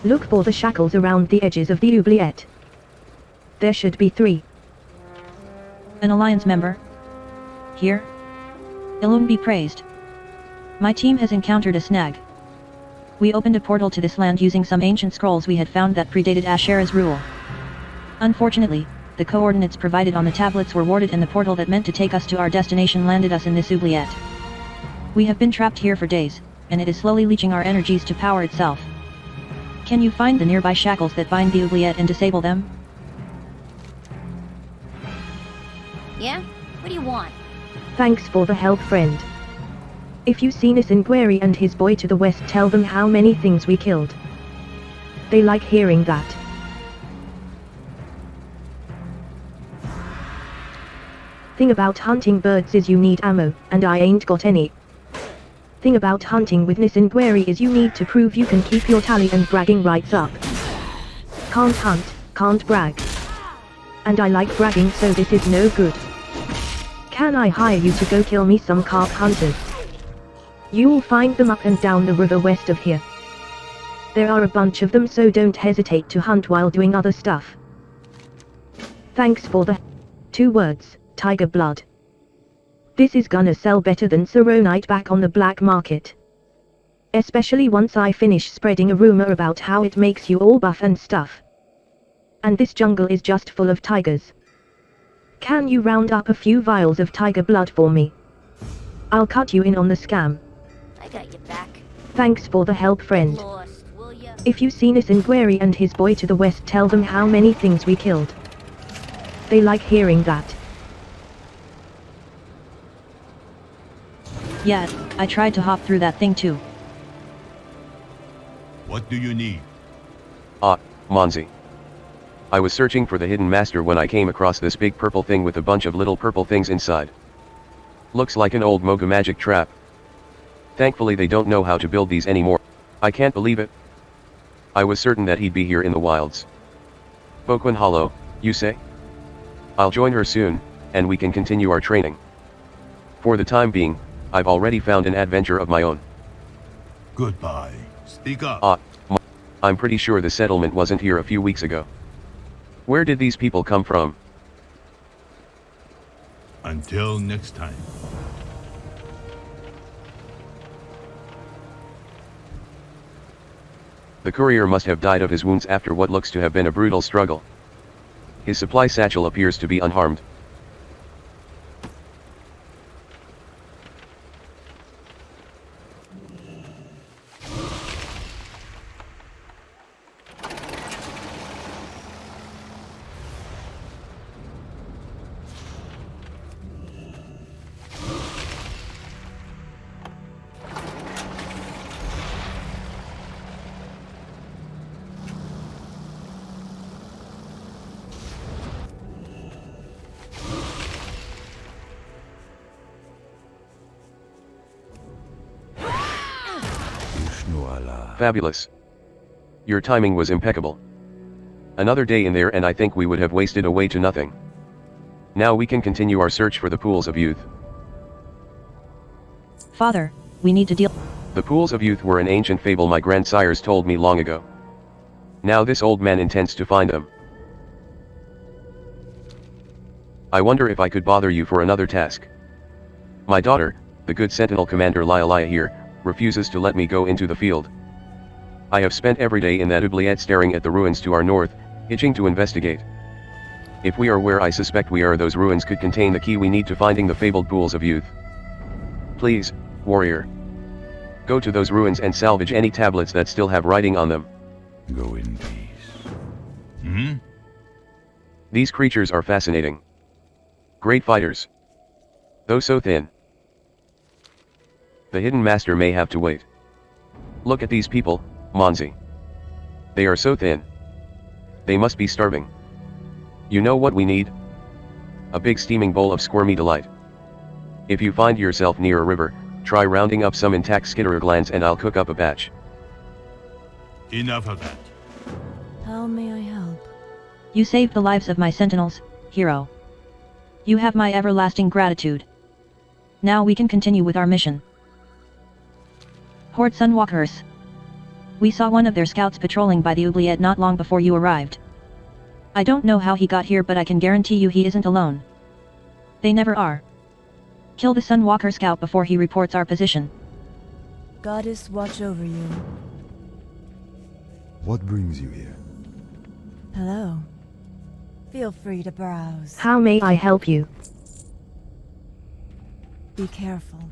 Look for the shackles around the edges of the oubliette. There should be 3. An Alliance member? Here? Ilum be praised. My team has encountered a snag. We opened a portal to this land using some ancient scrolls we had found that predated Ashera's rule. Unfortunately, the coordinates provided on the tablets were warded and the portal that meant to take us to our destination landed us in this oubliette. We have been trapped here for days, and it is slowly leeching our energies to power itself. Can you find the nearby shackles that bind the oubliette and disable them? Yeah? What do you want? Thanks for the help, friend. If you see KingMercurae and his boy to the west, tell them how many things we killed. They like hearing that. Thing about hunting birds is you need ammo, and I ain't got any. Thing about hunting with KingMercurae is you need to prove you can keep your tally and bragging rights up. Can't hunt, can't brag. And I like bragging, so this is no good. Can I hire you to go kill me some carp hunters? You'll find them up and down the river west of here. There are a bunch of them, so don't hesitate to hunt while doing other stuff. Thanks for the 2 words, tiger blood. This is gonna sell better than Seronite back on the black market. Especially once I finish spreading a rumor about how it makes you all buff and stuff. And this jungle is just full of tigers. Can you round up a few vials of tiger blood for me? I'll cut you in on the scam. I got your back. Thanks for the help, friend. Lost, will ya? If you see KingMercurae and his boy to the west, tell them how many things we killed. They like hearing that. Yeah, I tried to hop through that thing too. What do you need? Monzi. I was searching for the hidden master when I came across this big purple thing with a bunch of little purple things inside. Looks like an old Moga magic trap. Thankfully they don't know how to build these anymore. I can't believe it. I was certain that he'd be here in the wilds. Boquin Hollow, you say? I'll join her soon, and we can continue our training. For the time being, I've already found an adventure of my own. Goodbye. Speak up. I'm pretty sure the settlement wasn't here a few weeks ago. Where did these people come from? Until next time. The courier must have died of his wounds after what looks to have been a brutal struggle. His supply satchel appears to be unharmed. Fabulous. Your timing was impeccable. Another day in there and I think we would have wasted away to nothing. Now we can continue our search for the pools of youth. Father, we need to deal. The pools of youth were an ancient fable my grandsires told me long ago. Now this old man intends to find them. I wonder if I could bother you for another task. My daughter, the good Sentinel Commander Lialia here, refuses to let me go into the field. I have spent every day in that oubliette staring at the ruins to our north, itching to investigate. If we are where I suspect we are, those ruins could contain the key we need to finding the fabled pools of youth. Please, warrior. Go to those ruins and salvage any tablets that still have writing on them. Go in peace. These creatures are fascinating. Great fighters. Though so thin. The hidden master may have to wait. Look at these people, Monzi. They are so thin. They must be starving. You know what we need? A big steaming bowl of squirmy delight. If you find yourself near a river, try rounding up some intact skitterer glands and I'll cook up a batch. Enough of that. How may I help? You saved the lives of my sentinels, hero. You have my everlasting gratitude. Now we can continue with our mission. Horde Sunwalkers. We saw one of their scouts patrolling by the oubliette not long before you arrived. I don't know how he got here, but I can guarantee you he isn't alone. They never are. Kill the Sunwalker scout before he reports our position. Goddess watch over you. What brings you here? Hello. Feel free to browse. How may I help you? Be careful.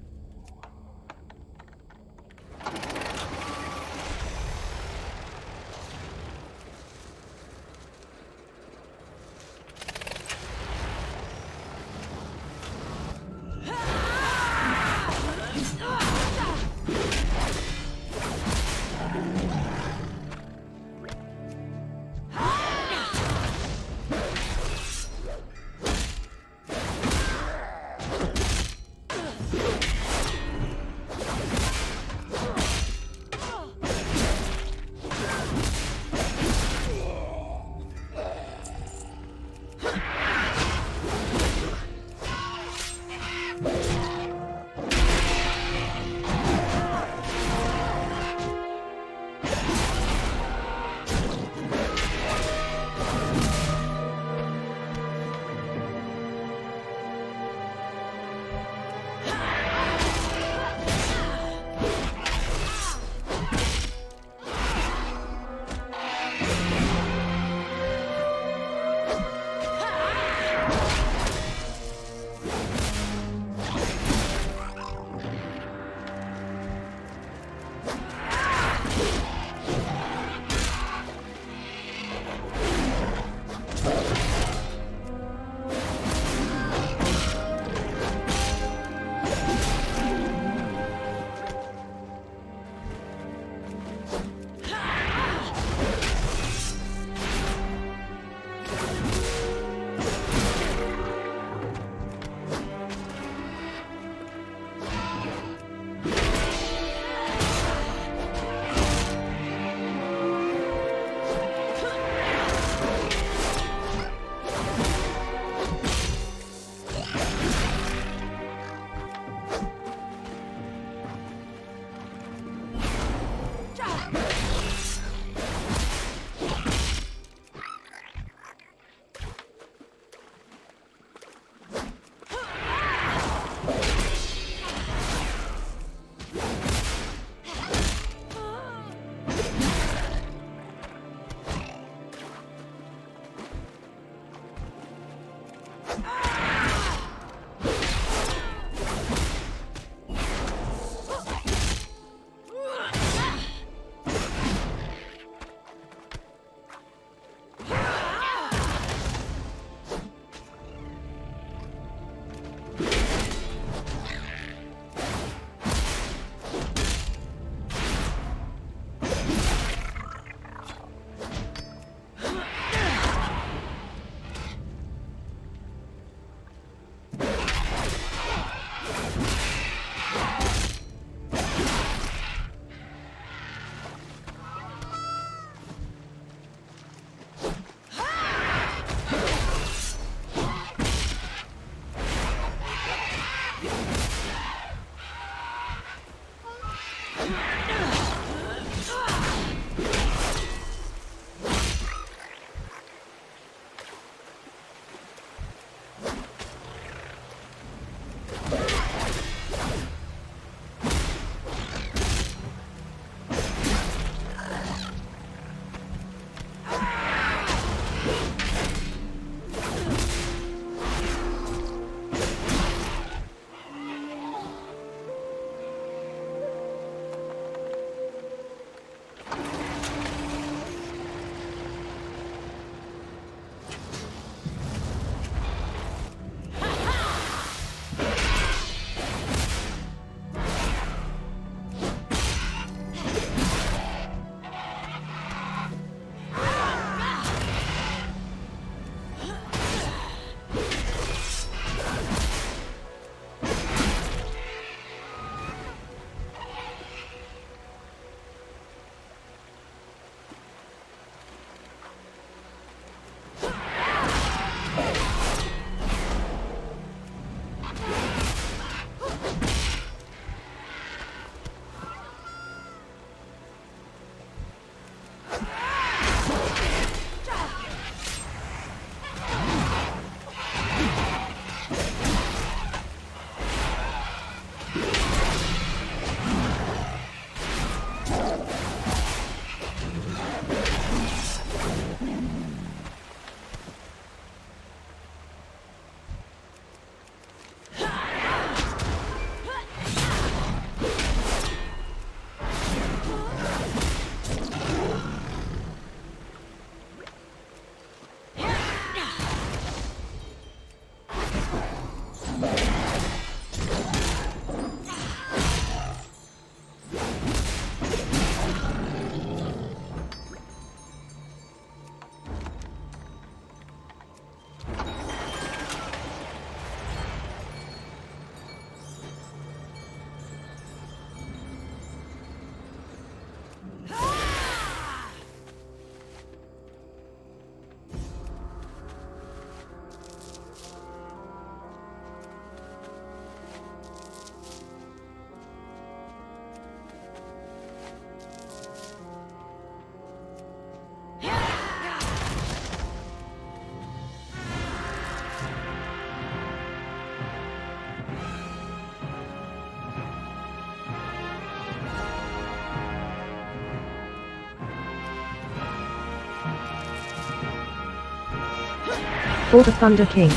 for the Thunder King.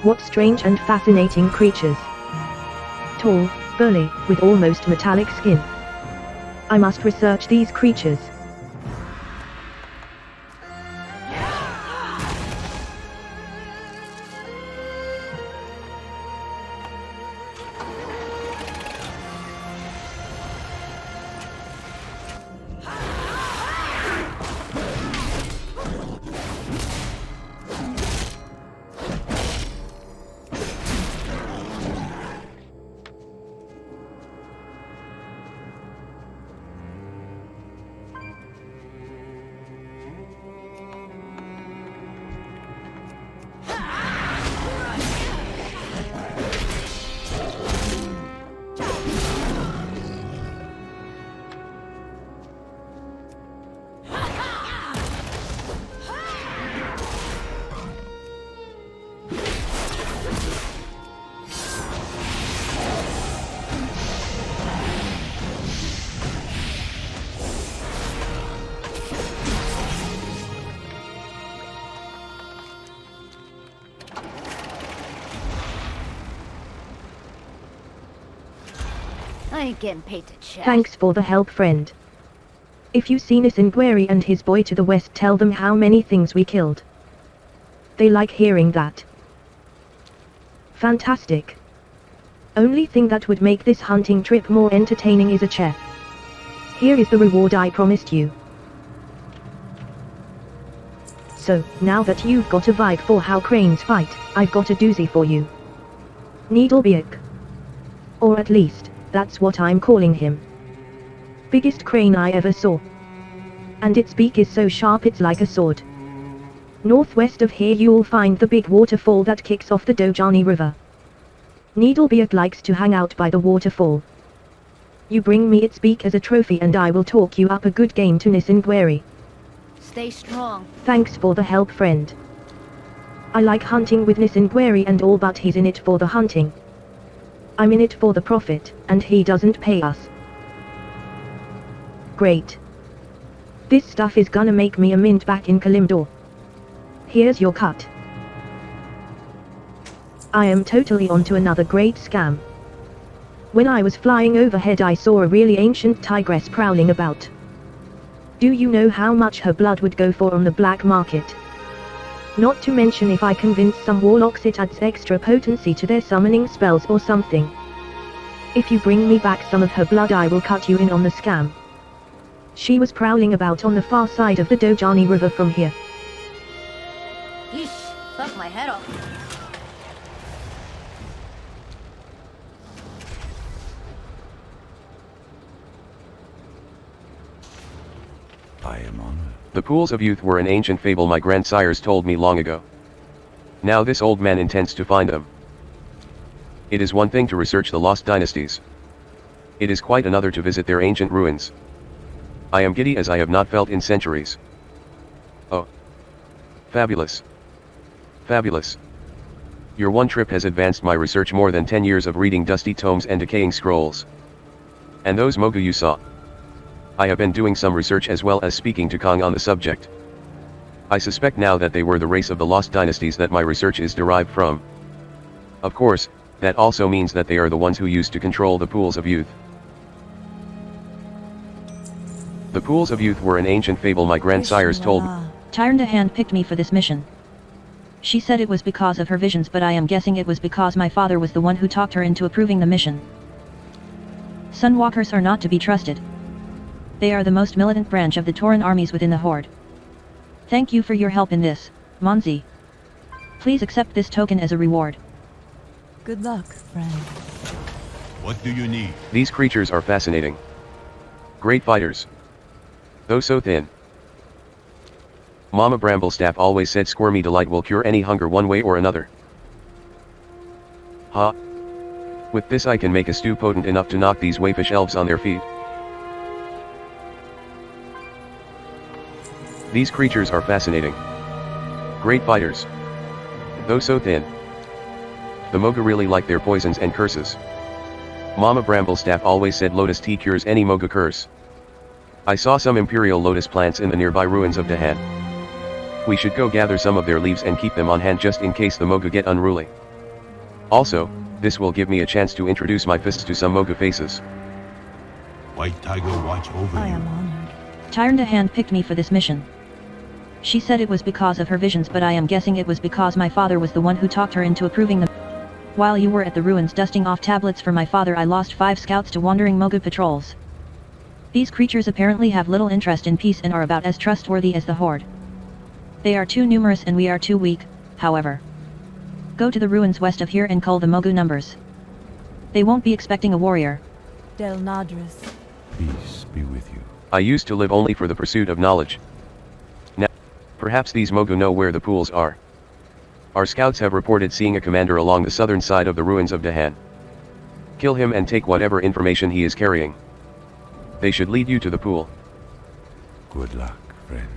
What strange and fascinating creatures. Tall, burly, with almost metallic skin. I must research these creatures. I ain't getting paid to chat. Thanks for the help, friend. If you see KingMercurae and his boy to the west, tell them how many things we killed. They like hearing that. Fantastic. Only thing that would make this hunting trip more entertaining is a chair. Here is the reward I promised you. So, now that you've got a vibe for how cranes fight, I've got a doozy for you. Needlebeak. Or at least, that's what I'm calling him. Biggest crane I ever saw. And its beak is so sharp it's like a sword. Northwest of here you'll find the big waterfall that kicks off the Dojani River. Needlebeak likes to hang out by the waterfall. You bring me its beak as a trophy and I will talk you up a good game to KingMercurae. Stay strong. Thanks for the help, friend. I like hunting with KingMercurae and all, but he's in it for the hunting. I'm in it for the profit, and he doesn't pay us. Great. This stuff is gonna make me a mint back in Kalimdor. Here's your cut. I am totally onto another great scam. When I was flying overhead I saw a really ancient tigress prowling about. Do you know how much her blood would go for on the black market? Not to mention if I convince some warlocks it adds extra potency to their summoning spells or something. If you bring me back some of her blood I will cut you in on the scam. She was prowling about on the far side of the Dojani River from here. Yeesh, fuck my head off. I am honored. The pools of youth were an ancient fable my grandsires told me long ago. Now this old man intends to find them. It is one thing to research the lost dynasties. It is quite another to visit their ancient ruins. I am giddy as I have not felt in centuries. Oh. Fabulous. Fabulous. Your one trip has advanced my research more than 10 years of reading dusty tomes and decaying scrolls. And those Mogu you saw. I have been doing some research as well as speaking to Kong on the subject. I suspect now that they were the race of the lost dynasties that my research is derived from. Of course, that also means that they are the ones who used to control the pools of youth. The pools of youth were an ancient fable my grandsires told me. Tyrande hand-picked me for this mission. She said it was because of her visions, but I am guessing it was because my father was the one who talked her into approving the mission. Sunwalkers are not to be trusted. They are the most militant branch of the Tauran armies within the Horde. Thank you for your help in this, Monzi. Please accept this token as a reward. Good luck, friend. What do you need? These creatures are fascinating. Great fighters. Though so thin. Mama Bramblestaff always said squirmy delight will cure any hunger one way or another. Ha! With this I can make a stew potent enough to knock these wayfish elves on their feet. These creatures are fascinating. Great fighters. Though so thin. The Moga really like their poisons and curses. Mama Bramblestaff always said lotus tea cures any Moga curse. I saw some imperial lotus plants in the nearby ruins of Dahan. We should go gather some of their leaves and keep them on hand just in case the Moga get unruly. Also, this will give me a chance to introduce my fists to some Moga faces. White Tiger watch over I you. am honored. Tyrande hand picked me for this mission. She said it was because of her visions, but I am guessing it was because my father was the one who talked her into approving them. While you were at the ruins dusting off tablets for my father, I lost 5 scouts to wandering Moga patrols. These creatures apparently have little interest in peace and are about as trustworthy as the Horde. They are too numerous and we are too weak, however. Go to the ruins west of here and cull the Mogu numbers. They won't be expecting a warrior. Del Nadris. Peace be with you. I used to live only for the pursuit of knowledge. Now, perhaps these Mogu know where the pools are. Our scouts have reported seeing a commander along the southern side of the ruins of Dahan. Kill him and take whatever information he is carrying. They should lead you to the pool. Good luck, friend.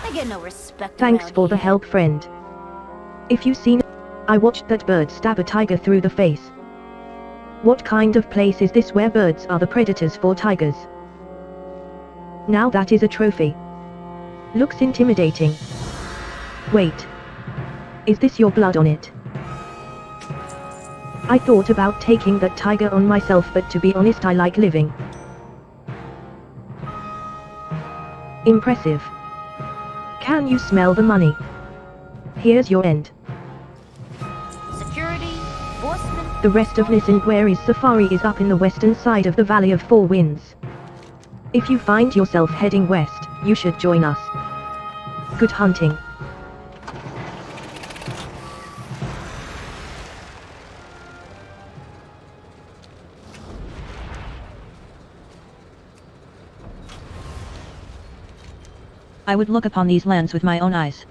I get no respect Thanks around for the here. help, friend. If you seen, I watched that bird stab a tiger through the face. What kind of place is this where birds are the predators for tigers? Now that is a trophy. Looks intimidating. Wait. Is this your blood on it? I thought about taking that tiger on myself, but to be honest, I like living. Impressive. Can you smell the money? Here's your end. Security, enforcement. The rest of Nisindware's safari is up in the western side of the Valley of Four Winds. If you find yourself heading west, you should join us. Good hunting. I would look upon these lands with my own eyes.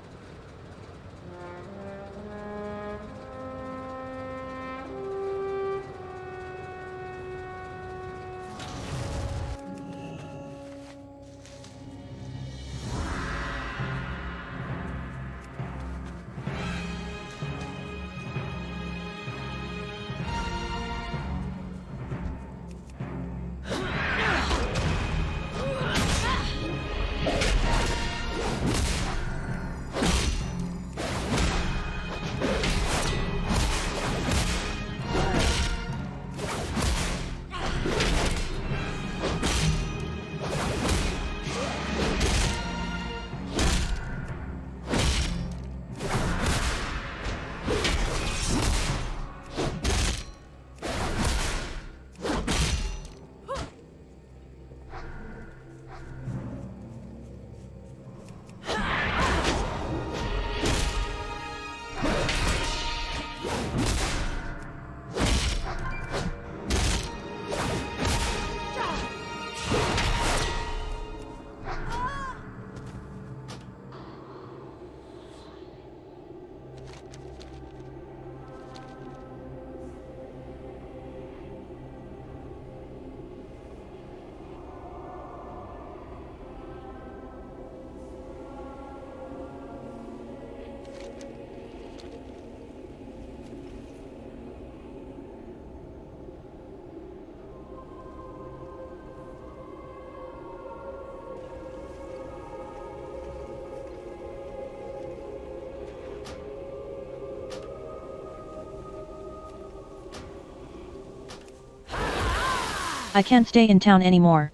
I can't stay in town anymore.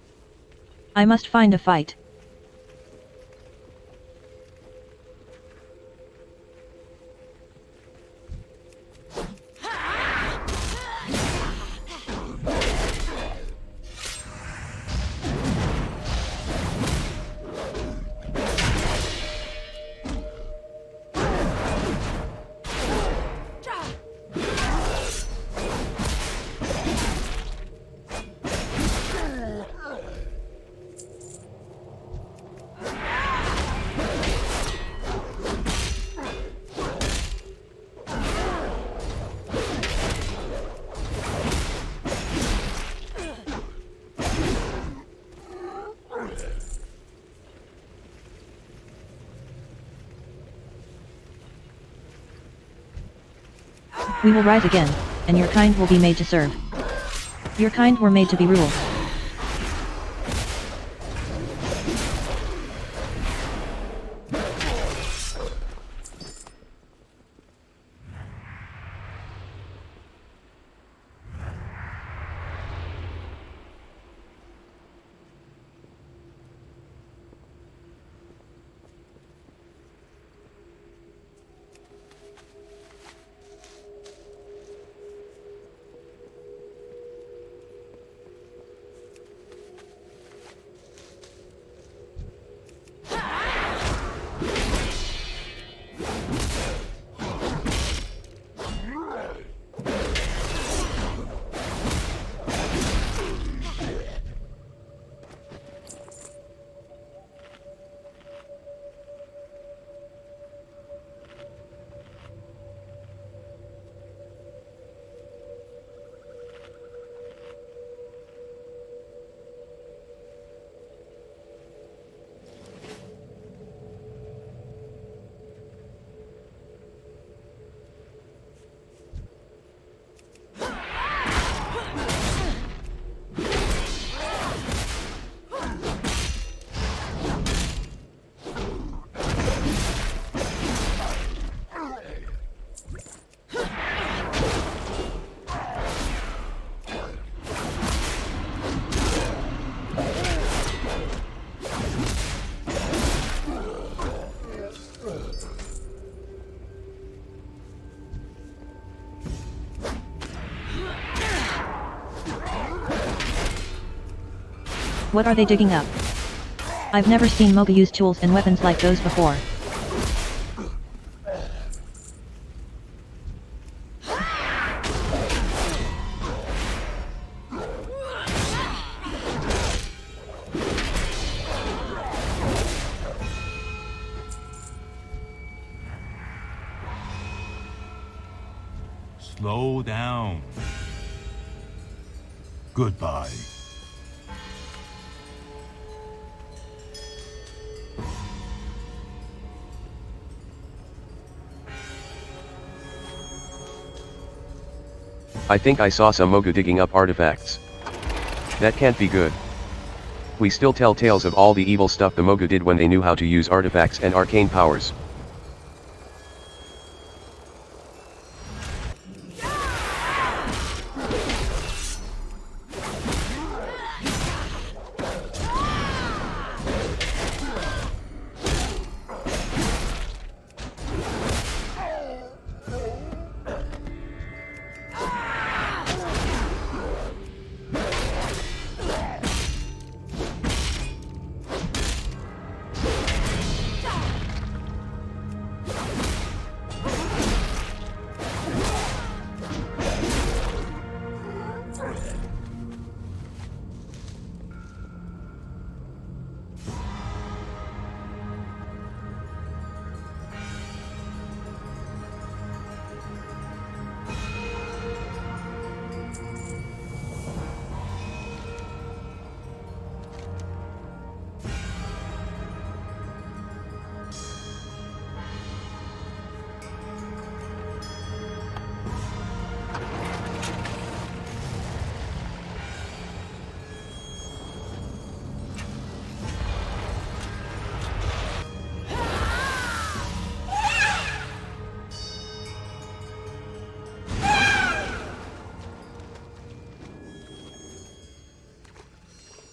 I must find a fight. We will rise again, and your kind will be made to serve. Your kind were made to be ruled. What are they digging up? I've never seen Moga use tools and weapons like those before. Slow down. Goodbye. I think I saw some Mogu digging up artifacts. That can't be good. We still tell tales of all the evil stuff the Mogu did when they knew how to use artifacts and arcane powers.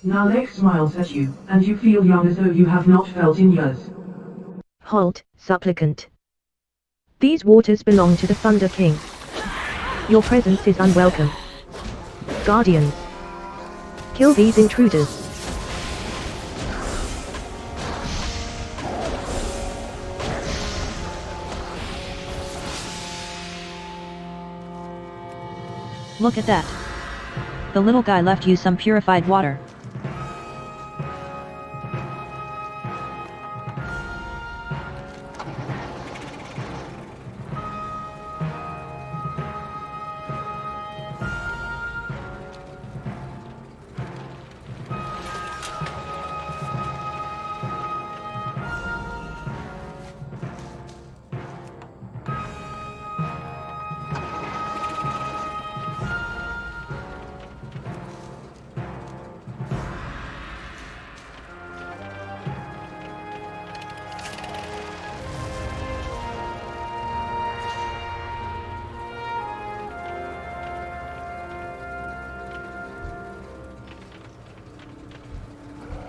Nalek smiles at you, and you feel young as though you have not felt in years. Halt, supplicant. These waters belong to the Thunder King. Your presence is unwelcome. Guardians. Kill these intruders. Look at that. The little guy left you some purified water.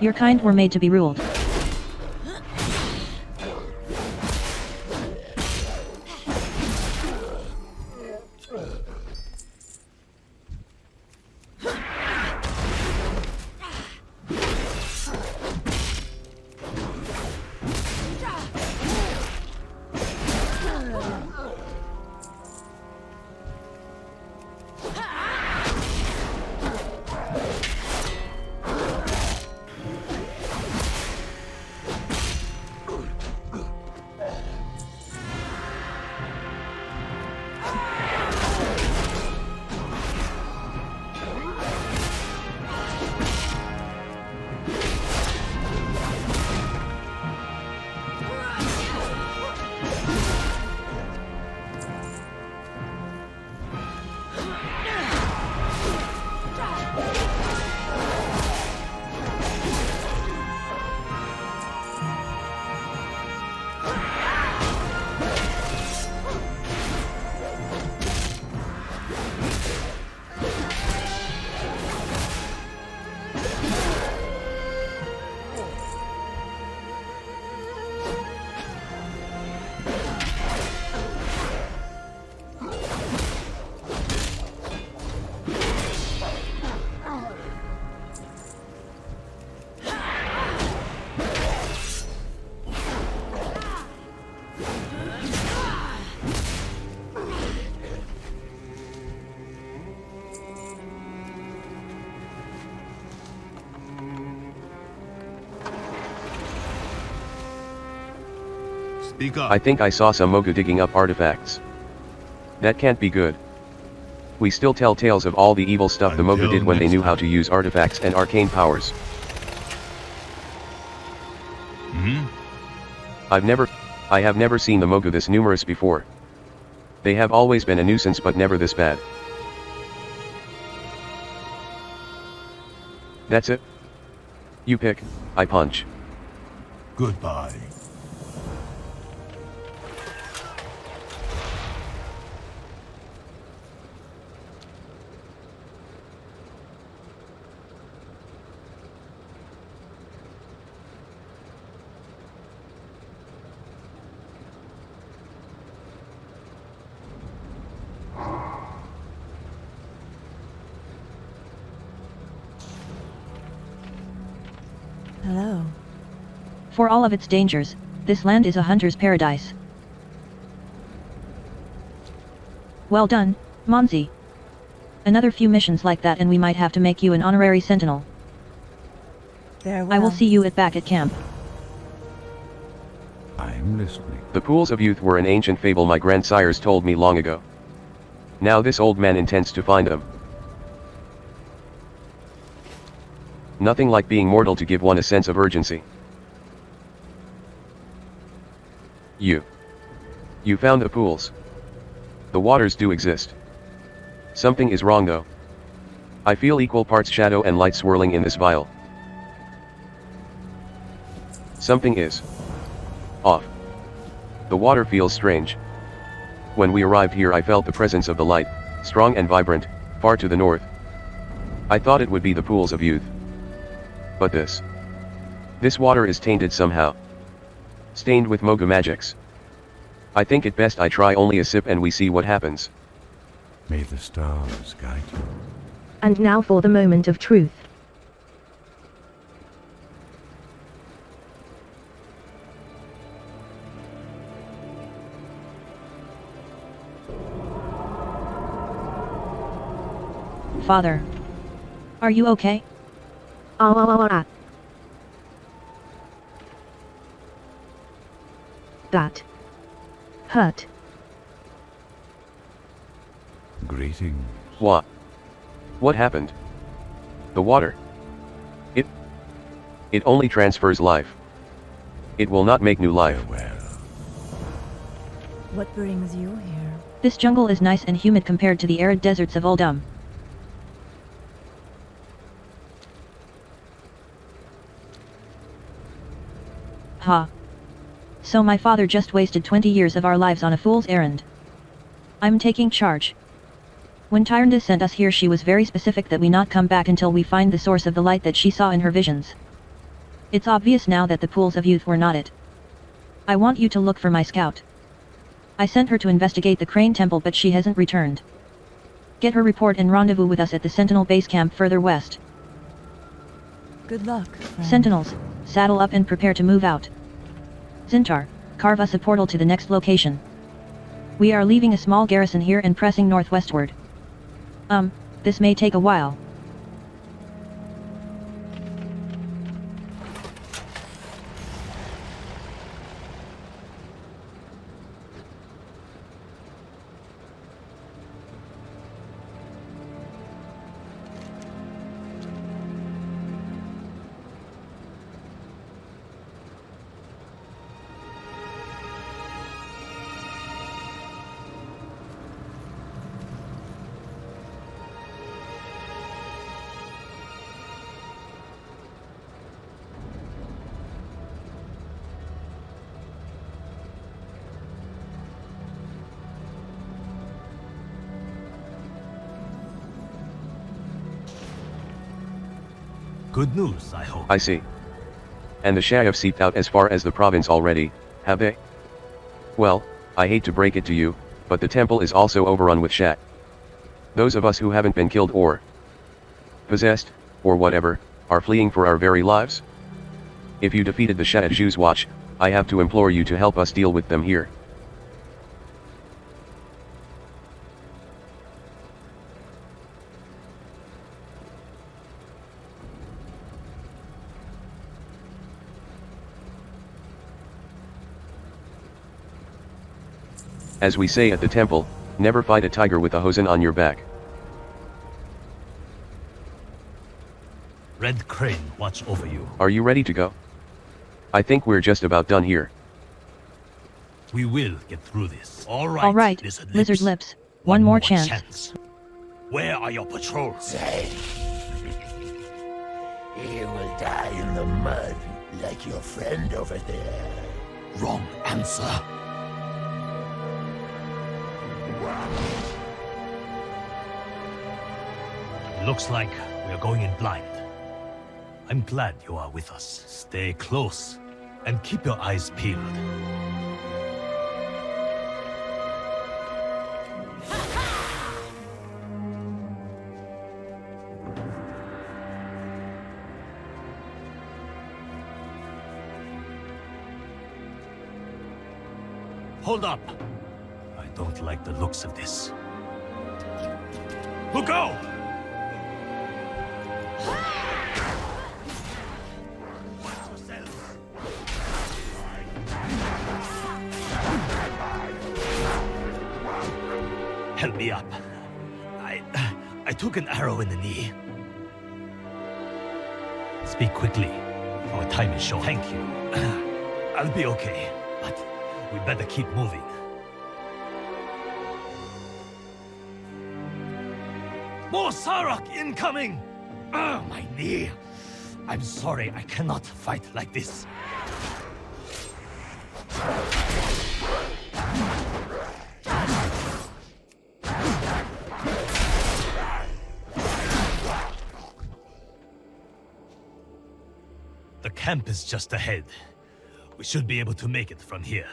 Your kind were made to be ruled. Speak up. I think I saw some Moga digging up artifacts. That can't be good. We still tell tales of all the evil stuff the Moga Until did when they next knew how time. to use artifacts and arcane powers. I have never seen the Moga this numerous before. They have always been a nuisance but never this bad. That's it. You pick, I punch. Goodbye. Hello. For all of its dangers, this land is a hunter's paradise. Well done, Monzi. Another few missions like that and we might have to make you an honorary sentinel. Farewell. I will see you back at camp. I'm listening. The pools of youth were an ancient fable my grandsires told me long ago. Now this old man intends to find them. Nothing like being mortal to give one a sense of urgency. You found the pools. The waters do exist. Something is wrong though. I feel equal parts shadow and light swirling in this vial. Something is off. The water feels strange. When we arrived here I felt the presence of the light, strong and vibrant, far to the north. I thought it would be the pools of youth. But this water is tainted somehow. Stained with Moga magics. I think it best I try only a sip and we see what happens. May the stars guide you. And now for the moment of truth. Father. Are you okay? Ah. That hurt. Greetings. What? What happened? The water. It only transfers life. It will not make new life. Farewell. What brings you here? This jungle is nice and humid compared to the arid deserts of Uldum. Ha. So my father just wasted 20 years of our lives on a fool's errand. I'm taking charge. When Tyrande sent us here, she was very specific that we not come back until we find the source of the light that she saw in her visions. It's obvious now that the pools of youth were not it. I want you to look for my scout. I sent her to investigate the Crane Temple, but she hasn't returned. Get her report and rendezvous with us at the Sentinel base camp further west. Good luck, friend. Sentinels, saddle up and prepare to move out. Zintar, carve us a portal to the next location. We are leaving a small garrison here and pressing northwestward. This may take a while. Good news, I hope. I see. And the Shah have seeped out as far as the province already, have they? Well, I hate to break it to you, but the temple is also overrun with Shah. Those of us who haven't been killed or possessed, or whatever, are fleeing for our very lives. If you defeated the Shah at Zhu's Watch, I have to implore you to help us deal with them here. As we say at the temple, never fight a tiger with a hosen on your back. Red Crane, watch over you. Are you ready to go? I think we're just about done here. We will get through this. All Alright, Lizard Lips. One more chance. Where are your patrols? You will die in the mud, like your friend over there. Wrong answer. Looks like we are going in blind. I'm glad you are with us. Stay close and keep your eyes peeled. Hold up! I don't like the looks of this. Look out! Help me up. I took an arrow in the knee. Speak quickly. Our time is short. Thank you. I'll be okay, but we better keep moving. More Sarok incoming! My knee. I'm sorry, I cannot fight like this. The camp is just ahead. We should be able to make it from here.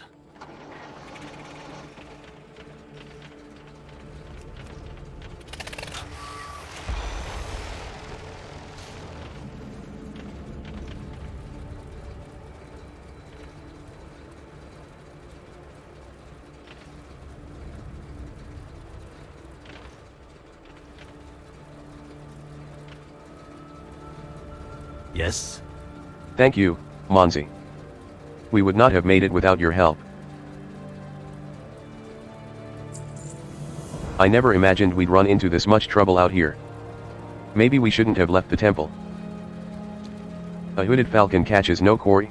Yes? Thank you, Monzi. We would not have made it without your help. I never imagined we'd run into this much trouble out here. Maybe we shouldn't have left the temple. A hooded falcon catches no quarry?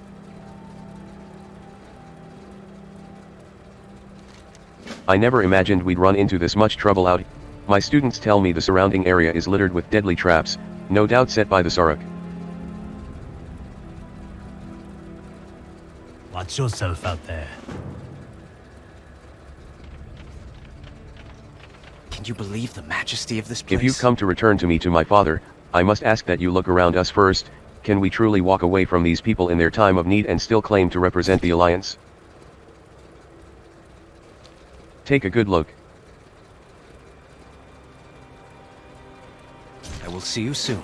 I never imagined we'd run into this much trouble out here. My students tell me the surrounding area is littered with deadly traps, no doubt set by the Saruk. Watch yourself out there. Can you believe the majesty of this place? If you've come to return to me to my father, I must ask that you look around us first. Can we truly walk away from these people in their time of need and still claim to represent the Alliance? Take a good look. I will see you soon.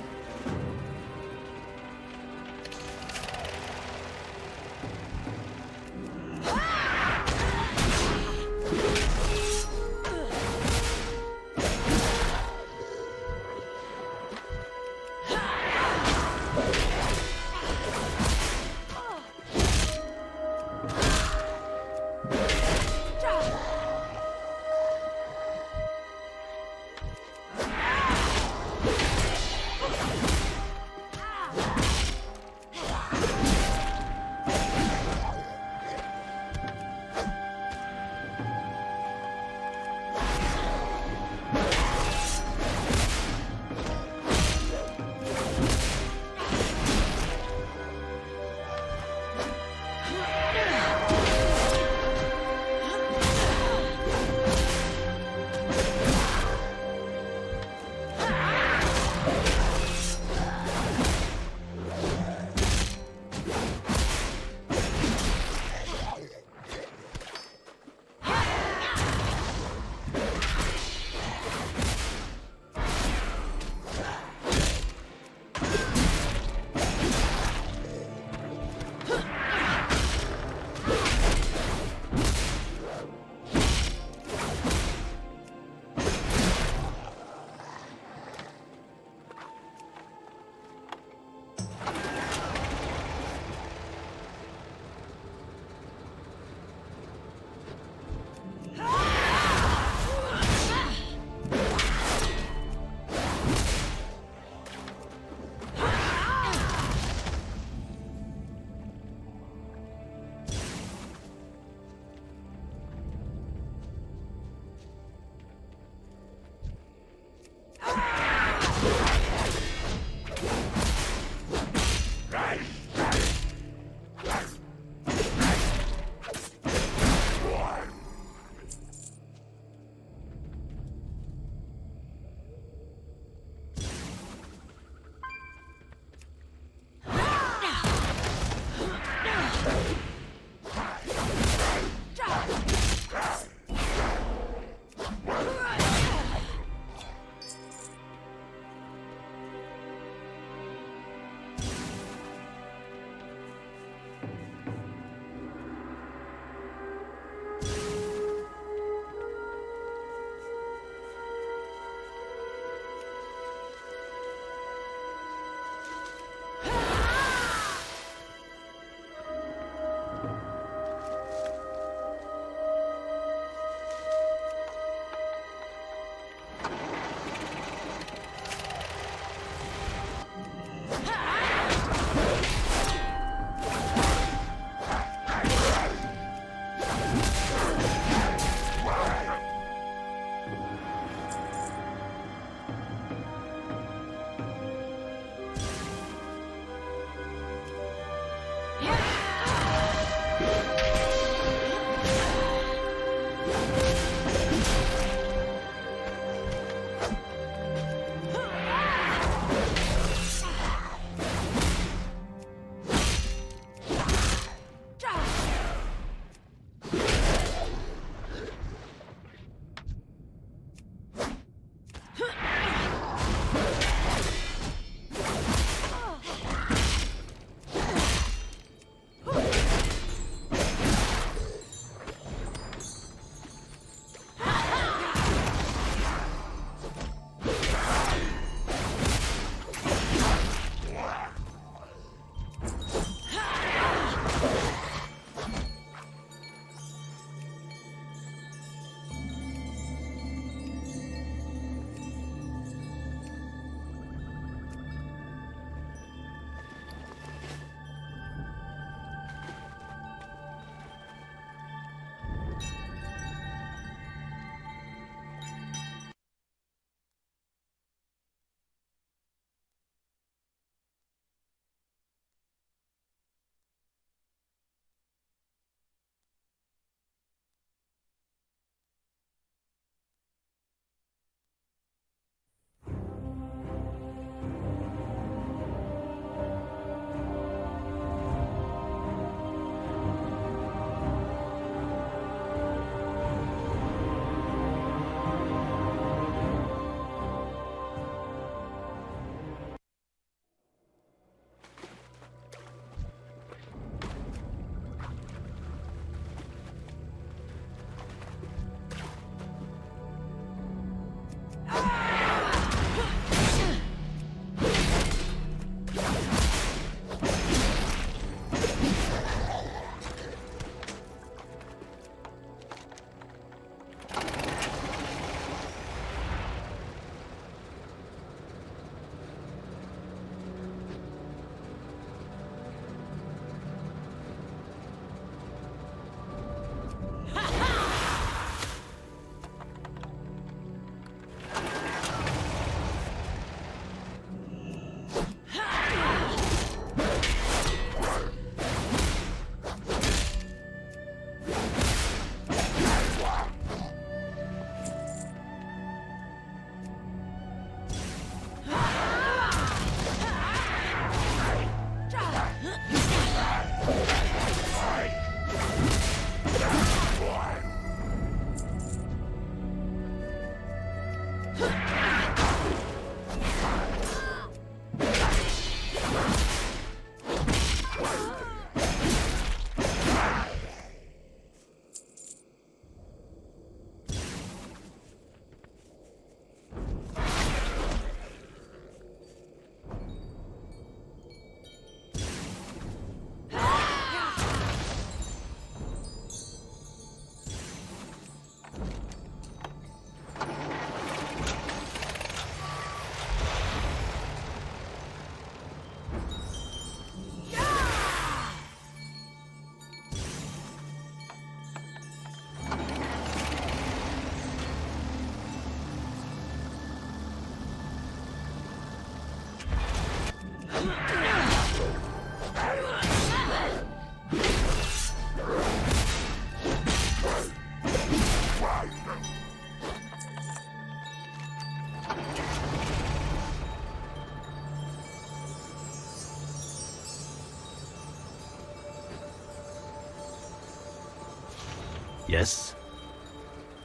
Yes?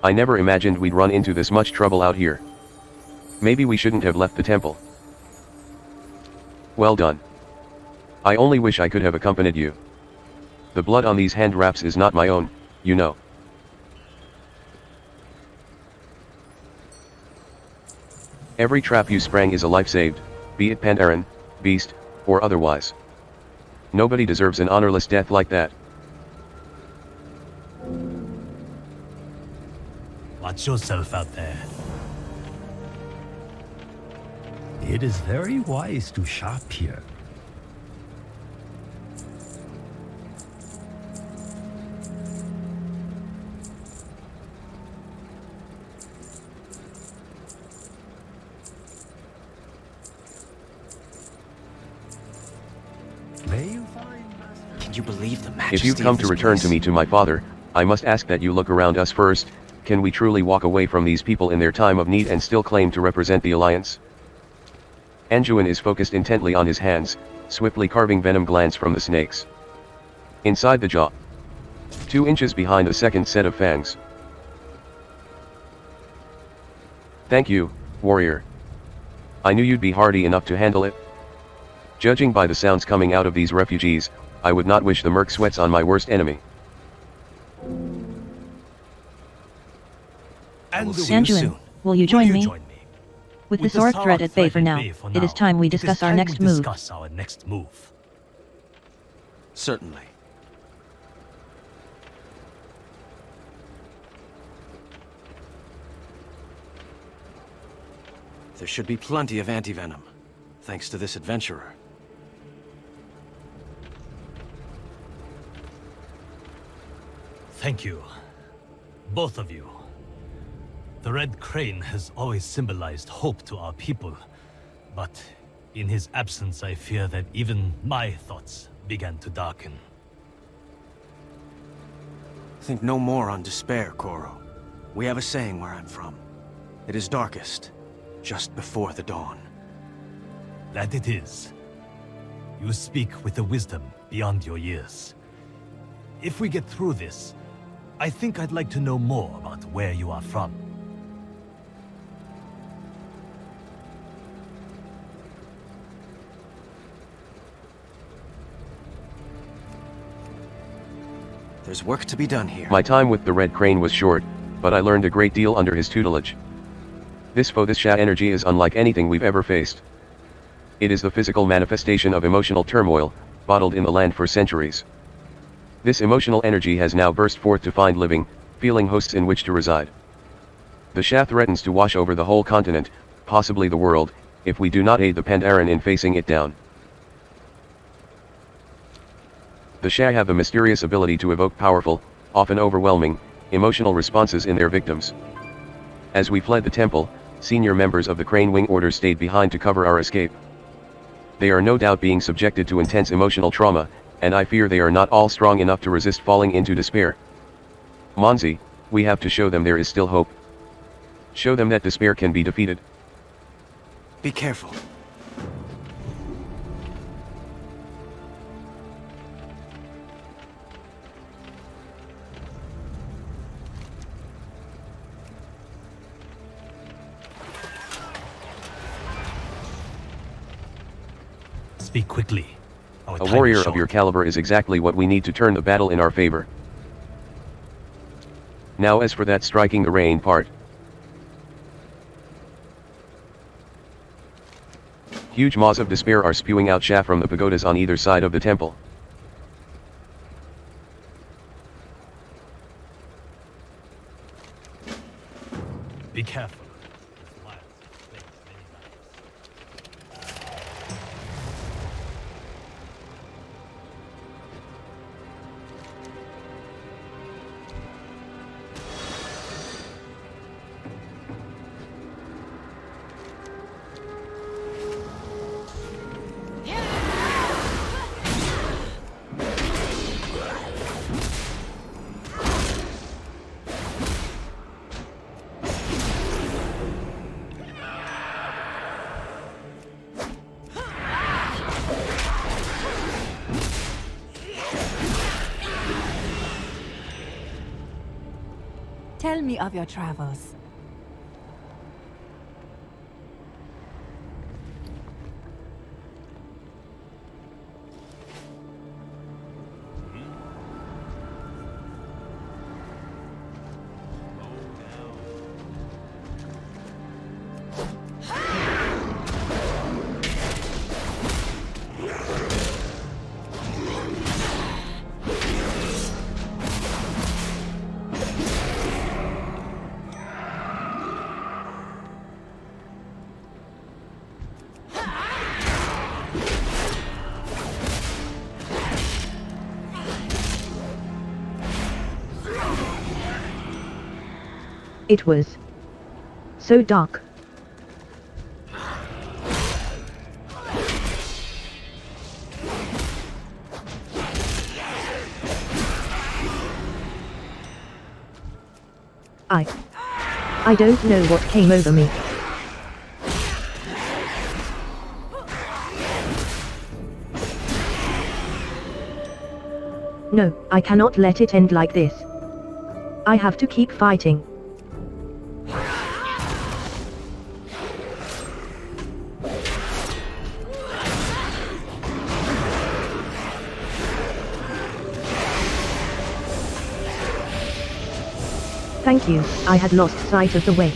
I never imagined we'd run into this much trouble out here. Maybe we shouldn't have left the temple. Well done. I only wish I could have accompanied you. The blood on these hand wraps is not my own, you know. Every trap you sprang is a life saved, be it Pandaren, beast, or otherwise. Nobody deserves an honorless death like that. Watch yourself out there. It is very wise to shop here. Can you believe the majesty If you've come of to this return place? to me to my father, I must ask that you look around us first. Can we truly walk away from these people in their time of need and still claim to represent the Alliance? Anduin is focused intently on his hands, swiftly carving venom glands from the snakes. Inside the jaw. 2 inches behind the second set of fangs. Thank you, warrior. I knew you'd be hardy enough to handle it. Judging by the sounds coming out of these refugees, I would not wish the merc sweats on my worst enemy. And Anduin, will you join me? With the Sorok threat at bay for now, it is time we discuss our next move. Certainly. There should be plenty of antivenom, thanks to this adventurer. Thank you. Both of you. The Red Crane has always symbolized hope to our people, but in his absence I fear that even my thoughts began to darken. Think no more on despair, Koro. We have a saying where I'm from. It is darkest, just before the dawn. That it is. You speak with a wisdom beyond your years. If we get through this, I think I'd like to know more about where you are from. There's work to be done here. My time with the Red Crane was short, but I learned a great deal under his tutelage. This Sha energy is unlike anything we've ever faced. It is the physical manifestation of emotional turmoil, bottled in the land for centuries. This emotional energy has now burst forth to find living, feeling hosts in which to reside. The Sha threatens to wash over the whole continent, possibly the world, if we do not aid the Pandaren in facing it down. The Sha have the mysterious ability to evoke powerful, often overwhelming, emotional responses in their victims. As we fled the temple, senior members of the Crane Wing Order stayed behind to cover our escape. They are no doubt being subjected to intense emotional trauma, and I fear they are not all strong enough to resist falling into despair. Monzi, we have to show them there is still hope. Show them that despair can be defeated. Be careful. Speak quickly. A warrior of your caliber is exactly what we need to turn the battle in our favor. Now as for that striking the rain part. Huge maws of despair are spewing out Sha from the pagodas on either side of the temple. Be careful. Tell me of your travels. It was so dark. I don't know what came over me. No, I cannot let it end like this. I have to keep fighting. Thank you, I had lost sight of the way.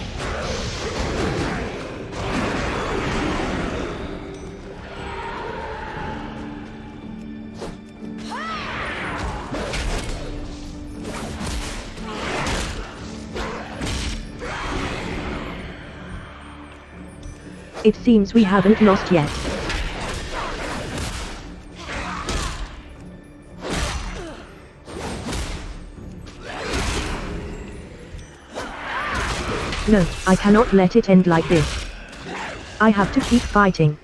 It seems we haven't lost yet. No, I cannot let it end like this. I have to keep fighting.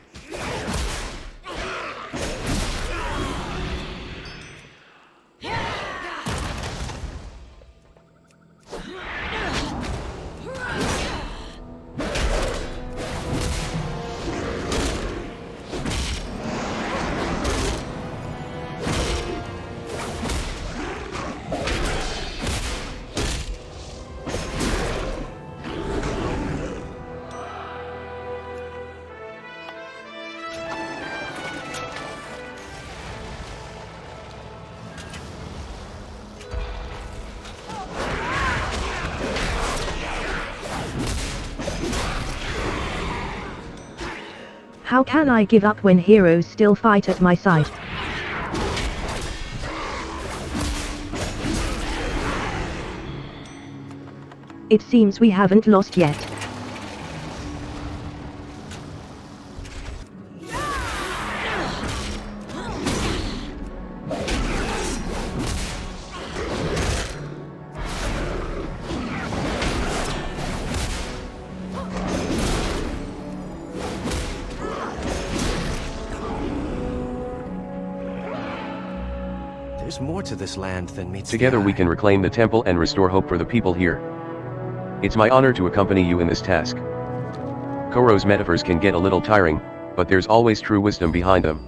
How can I give up when heroes still fight at my side? It seems we haven't lost yet. There's more to this land than meets the Together we eye. can reclaim the temple and restore hope for the people here. It's my honor to accompany you in this task. Koro's metaphors can get a little tiring, but there's always true wisdom behind them.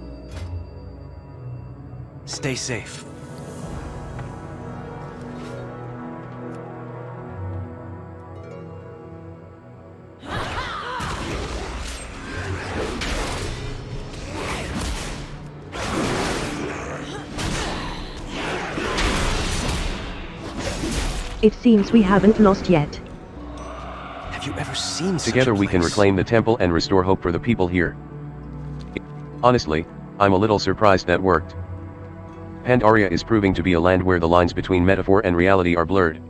Stay safe. It seems we haven't lost yet. Have you ever seen such Together a we can place? reclaim the temple and restore hope for the people here. Honestly, I'm a little surprised that worked. Pandaria is proving to be a land where the lines between metaphor and reality are blurred.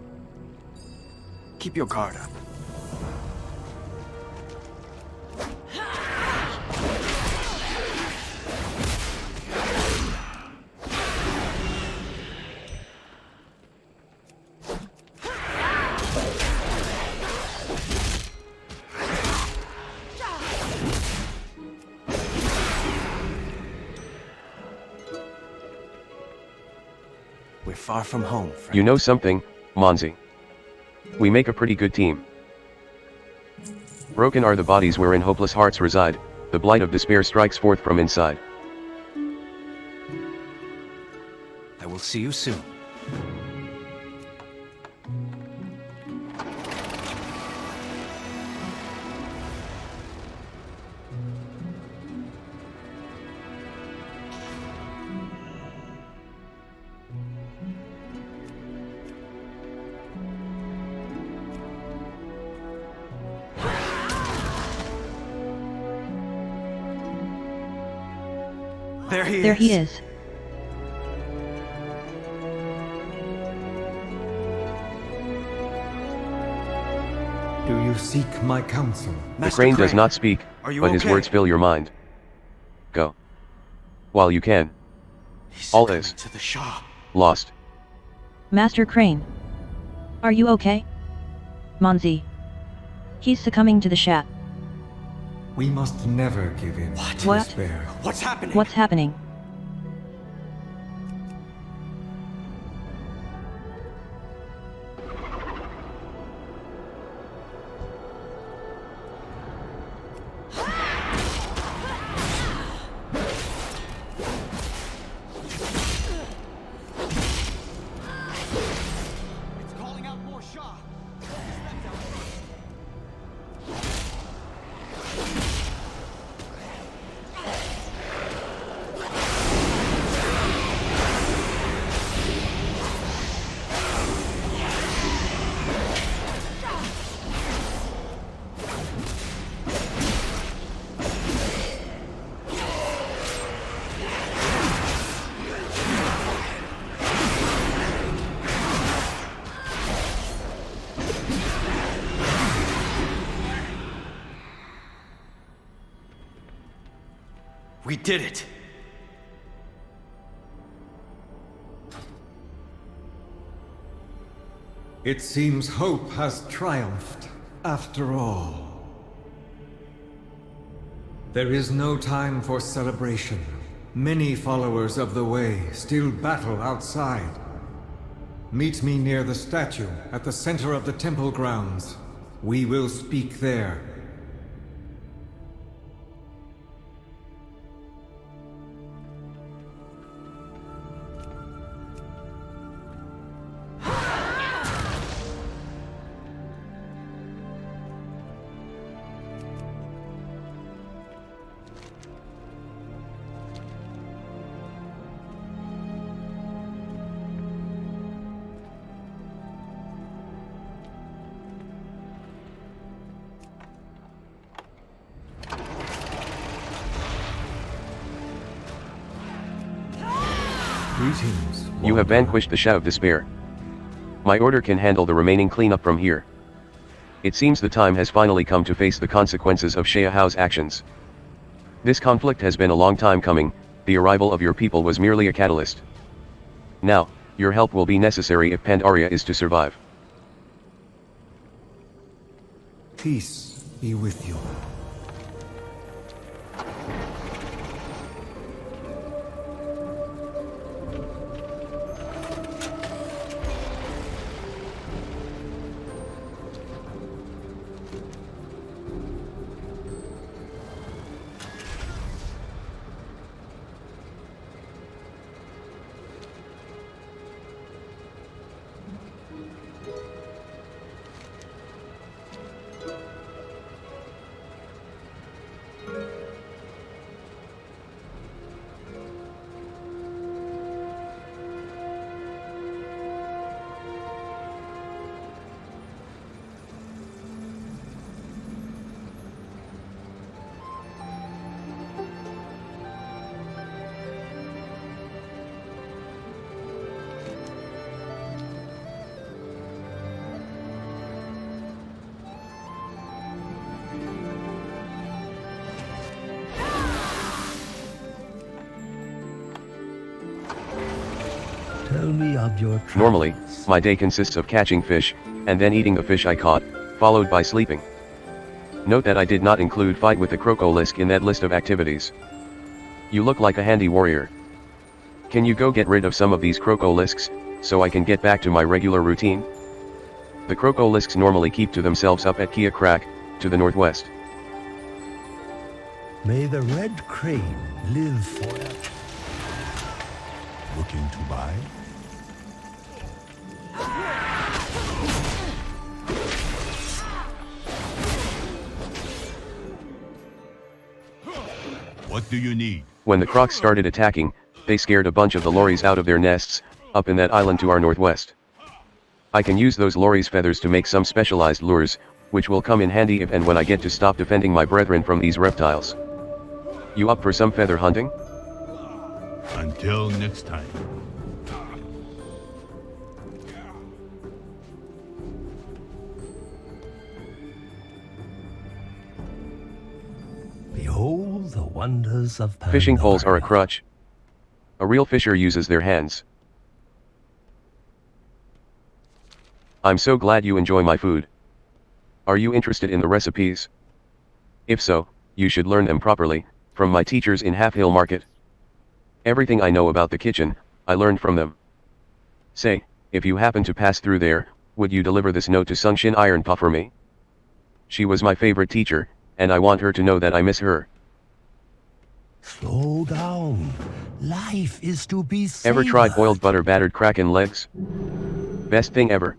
Keep your guard up. We're far from home, friend. You know something, Monzi? We make a pretty good team. Broken are the bodies wherein hopeless hearts reside, the blight of despair strikes forth from inside. I will see you soon. There he is. There he is. Do you seek my counsel? The crane does not speak, but his words fill your mind. Go. While you can. All is to the Shah. Lost. Master Crane. Are you okay? Monzi. He's succumbing to the Shah. We must never give in to What? despair. What's happening? What's happening? It's calling out more Shah. We did it! It seems hope has triumphed, after all. There is no time for celebration. Many followers of the Way still battle outside. Meet me near the statue at the center of the temple grounds. We will speak there. Greetings. You have vanquished the Shah of Despair. My order can handle the remaining cleanup from here. It seems the time has finally come to face the consequences of Shayahao's actions. This conflict has been a long time coming, the arrival of your people was merely a catalyst. Now, your help will be necessary if Pandaria is to survive. Peace be with you. Tell me of your travels. Normally, my day consists of catching fish, and then eating the fish I caught, followed by sleeping. Note that I did not include fight with the Crocolisk in that list of activities. You look like a handy warrior. Can you go get rid of some of these Crocolisks, so I can get back to my regular routine? The Crocolisks normally keep to themselves up at KingMercurae, to the northwest. May the red crane live forever. Looking to buy? What do you need? When the crocs started attacking, they scared a bunch of the lories out of their nests, up in that island to our northwest. I can use those lories' feathers to make some specialized lures, which will come in handy if and when I get to stop defending my brethren from these reptiles. You up for some feather hunting? Until next time. Behold the wonders of Pandora. Fishing poles are a crutch. A real fisher uses their hands. I'm so glad you enjoy my food. Are you interested in the recipes? If so, you should learn them properly, from my teachers in Half Hill Market. Everything I know about the kitchen, I learned from them. Say, if you happen to pass through there, would you deliver this note to Sungshin Ironpaw for me? She was my favorite teacher, and I want her to know that I miss her. Slow down. Life is to be savored. Ever tried boiled butter battered kraken legs? Best thing ever.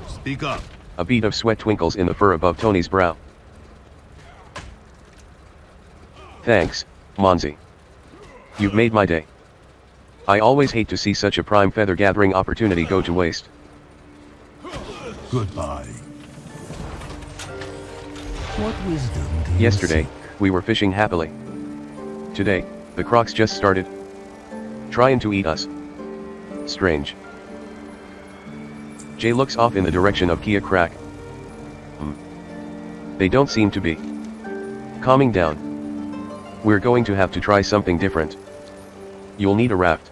Speak up. A bead of sweat twinkles in the fur above Tony's brow. Thanks, Monzi. You've made my day. I always hate to see such a prime feather gathering opportunity go to waste. Goodbye. What wisdom do you Yesterday, seek? we were fishing happily. Today, the crocs just started trying to eat us. Strange. Jay looks off in the direction of KingMercurae. They don't seem to be calming down. We're going to have to try something different. You'll need a raft.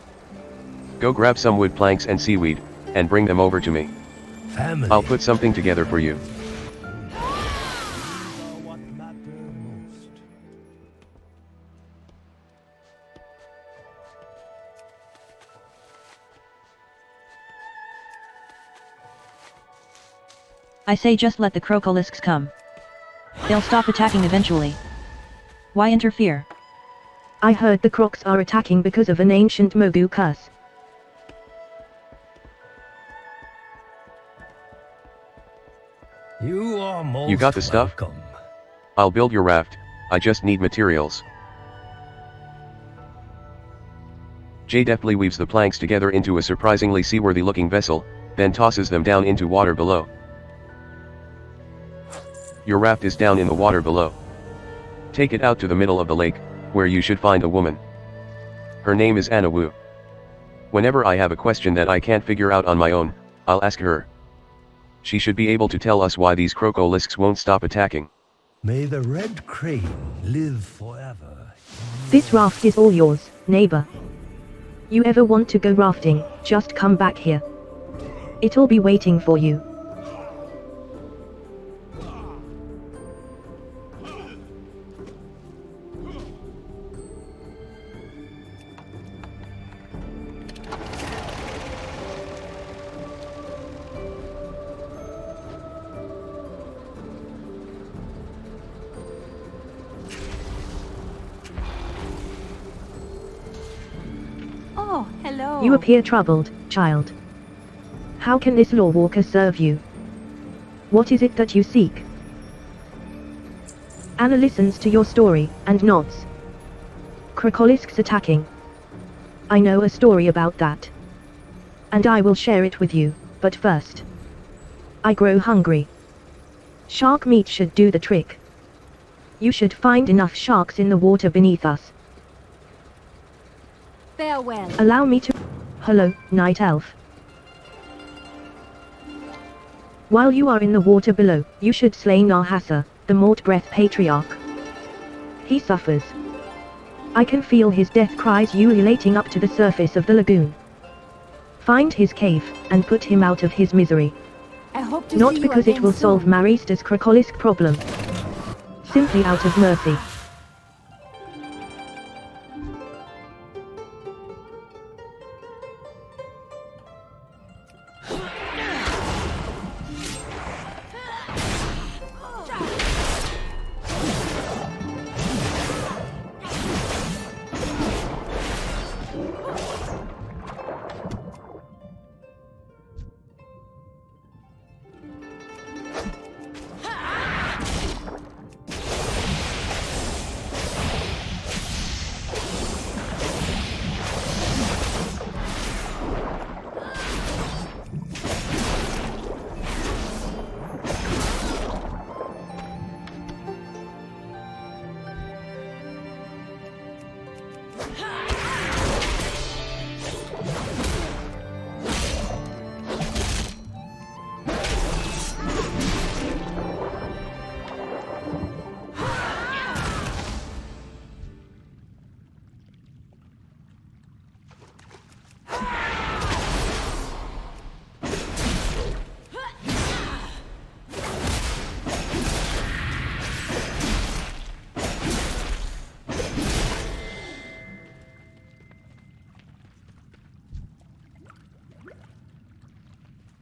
Go grab some wood planks and seaweed, and bring them over to me. Family. I'll put something together for you. What matter most? I say just let the Crocolisks come. They'll stop attacking eventually. Why interfere? I heard the Crocs are attacking because of an ancient Mogu curse. You are most You got the stuff? welcome. I'll build your raft, I just need materials. Jay deftly weaves the planks together into a surprisingly seaworthy looking vessel, then tosses them down into water below. Your raft is down in the water below. Take it out to the middle of the lake, where you should find a woman. Her name is Anna Wu. Whenever I have a question that I can't figure out on my own, I'll ask her. She should be able to tell us why these Crocolisks won't stop attacking. May the red crane live forever. This raft is all yours, neighbor. You ever want to go rafting, just come back here. It'll be waiting for you. Oh, hello. You appear troubled, child. How can this law walker serve you? What is it that you seek? Anna listens to your story, and nods. Crocolisks attacking. I know a story about that. And I will share it with you, but first. I grow hungry. Shark meat should do the trick. You should find enough sharks in the water beneath us. Farewell. Allow me to... Hello, Night Elf. While you are in the water below, you should slay Nahasa, the Mortbreath Patriarch. He suffers. I can feel his death cries ululating up to the surface of the lagoon. Find his cave, and put him out of his misery. I hope to Not see you because it again will solve soon. Marista's Crocolisk problem. Simply out of mercy.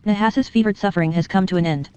Nahasa's fevered suffering has come to an end.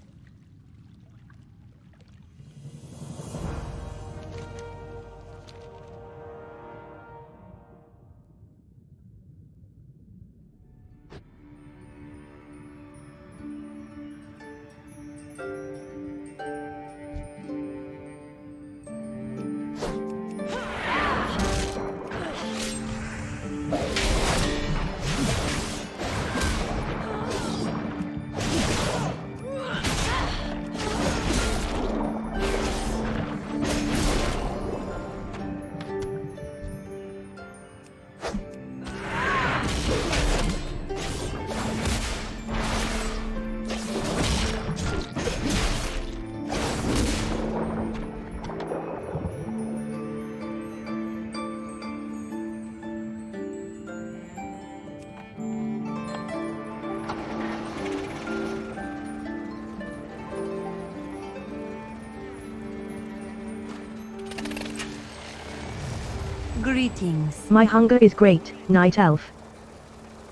Greetings. My hunger is great, Night Elf.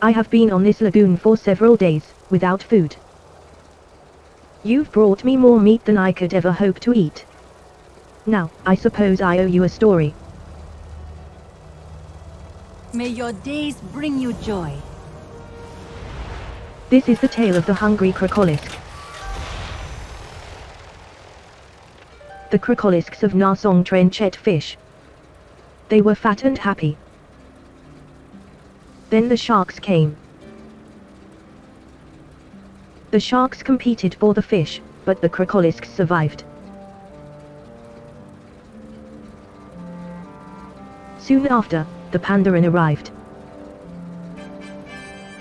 I have been on this lagoon for several days, without food. You've brought me more meat than I could ever hope to eat. Now, I suppose I owe you a story. May your days bring you joy. This is the tale of the hungry Crocolisk. The Crocolisks of Narsong Trench ate fish. They were fat and happy. Then the sharks came. The sharks competed for the fish, but the Crocolisks survived. Soon after, the Pandarin arrived.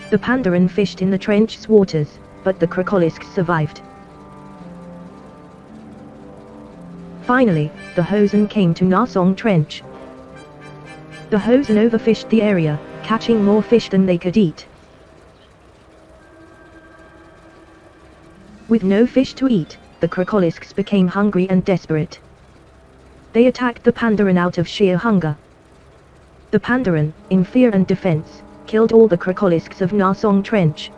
The Pandarin fished in the trench's waters, but the Crocolisks survived. Finally, the Hosen came to Narsong Trench. The Hosen overfished the area, catching more fish than they could eat. With no fish to eat, the Crocolisks became hungry and desperate. They attacked the Pandarin out of sheer hunger. The Pandarin, in fear and defense, killed all the Crocolisks of Narsong Trench.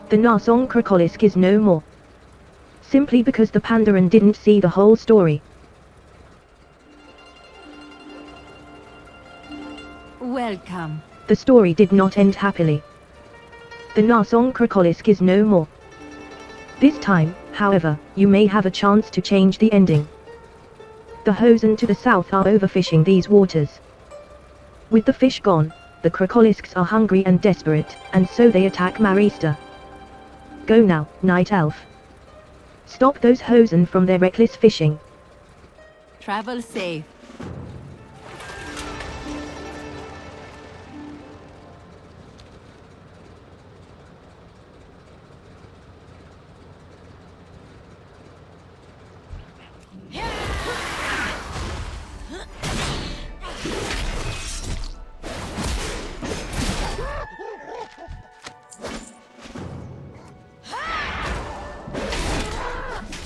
The Narsong Crocolisk is no more. Simply because the Pandarin didn't see the whole story. Welcome. The story did not end happily. The Narsong Crocolisk is no more. This time, however, you may have a chance to change the ending. The Hosen to the south are overfishing these waters. With the fish gone, the Crocolisks are hungry and desperate, and so they attack Marista. Go now, Night Elf. Stop those Hosen from their reckless fishing. Travel safe.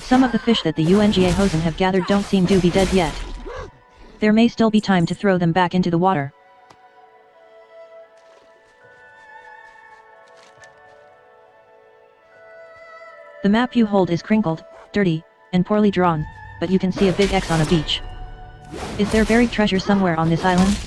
Some of the fish that the UNGA Hosen have gathered don't seem to be dead yet. There may still be time to throw them back into the water. The map you hold is crinkled, dirty, and poorly drawn, but you can see a big X on a beach. Is there buried treasure somewhere on this island?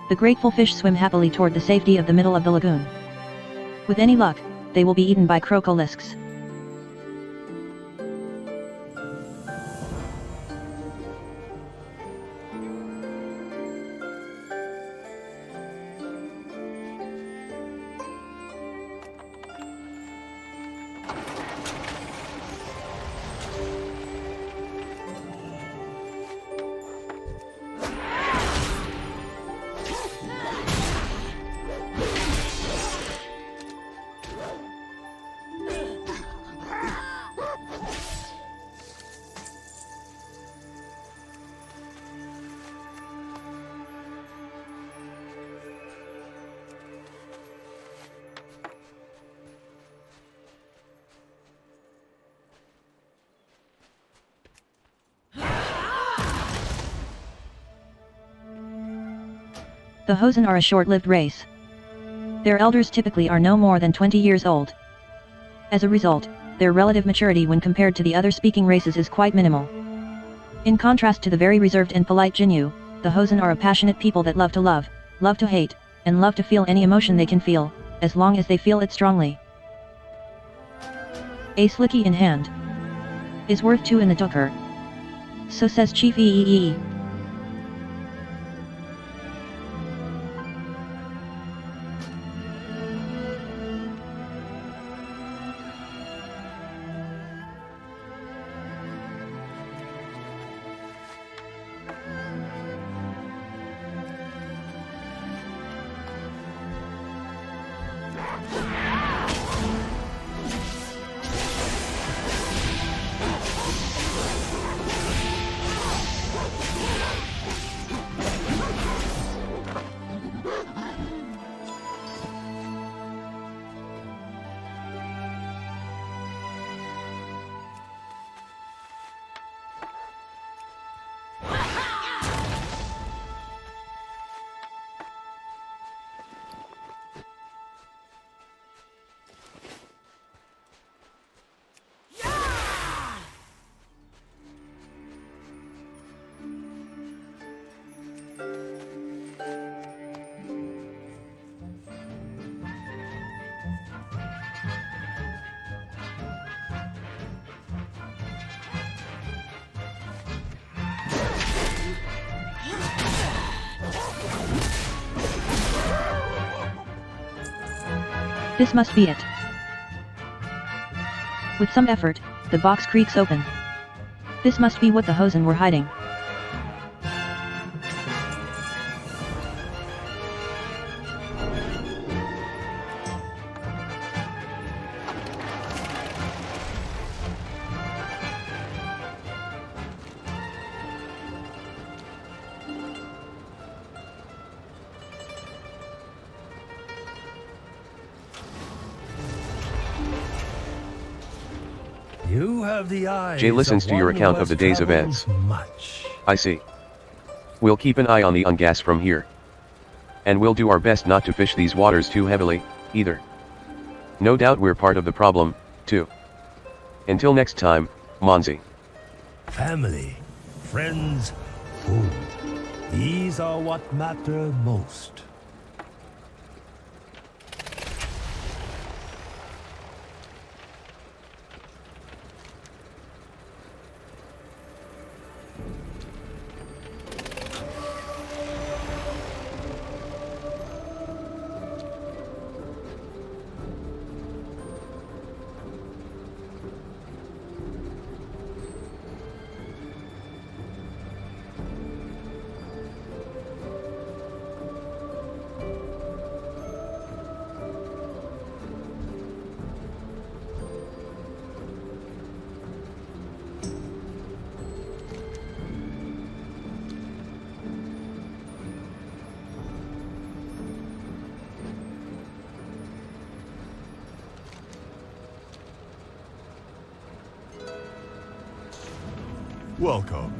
The grateful fish swim happily toward the safety of the middle of the lagoon. With any luck, they will be eaten by Crocolisks. The Hosen are a short-lived race. Their elders typically are no more than 20 years old. As a result, their relative maturity when compared to the other speaking races is quite minimal. In contrast to the very reserved and polite Jinyu, the Hosen are a passionate people that love to hate, and love to feel any emotion they can feel, as long as they feel it strongly. A slicky in hand is worth 2 in the Tucker. So says Chief Eee. This must be it. With some effort, the box creaks open. This must be what the Hosen were hiding. You have the eyes Jay listens of to your one who account of has the day's traveled events. Much. I see. We'll keep an eye on the Ungas from here. And we'll do our best not to fish these waters too heavily, either. No doubt we're part of the problem, too. Until next time, Monzi. Family, friends, food. These are what matter most. Welcome.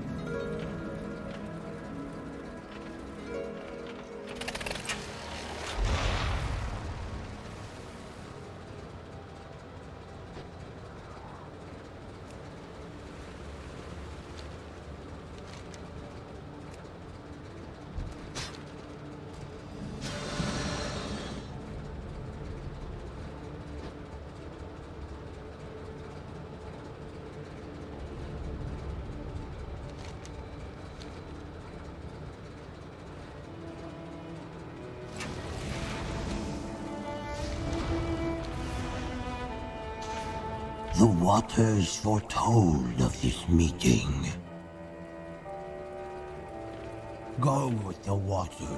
The waters foretold of this meeting. Go with the waters.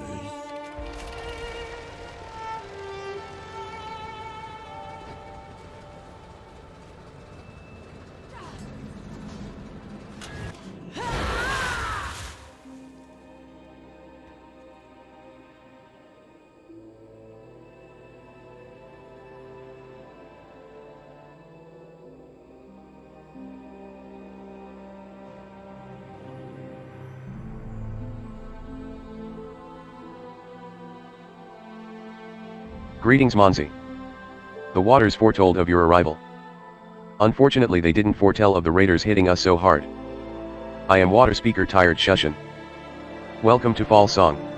Greetings Monzi. The waters foretold of your arrival. Unfortunately they didn't foretell of the raiders hitting us so hard. I am water speaker tired Shushan. Welcome to Fall Song.